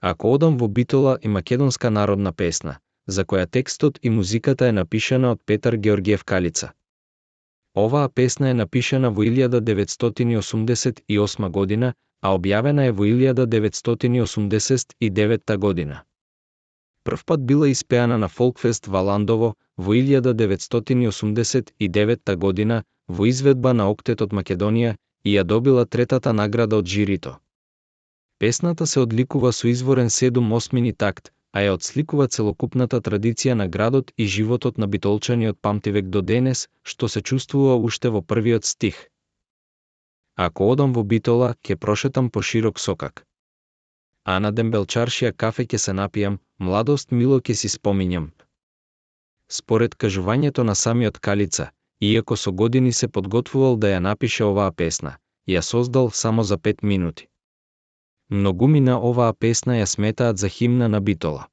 Ако одам во Битола е македонска народна песна, за која текстот и музиката е напишана од Петар Георгиев Калица. Оваа песна е напишана во 1988 година, а објавена е во 1989 година. Првпат била испеана на Фолкфест Валандово во 1989 година во изведба на Октетот Македонија и ја добила третата награда од жирито. Песната се одликува со изворен 7/8 такт, а ја отсликува целокупната традиција на градот и животот на битолчани од памтивек до денес, што се чувствува уште во првиот стих. Ако одам во Битола, ќе прошетам по широк сокак. А на дембелчаршија кафе ќе се напијам, младост мило ќе си споминјам. Според кажувањето на самиот Калица, иако со години се подготвувал да ја напише оваа песна, ја создал само за 5 минути. Многумина оваа песна ја сметаат за химна на Битола.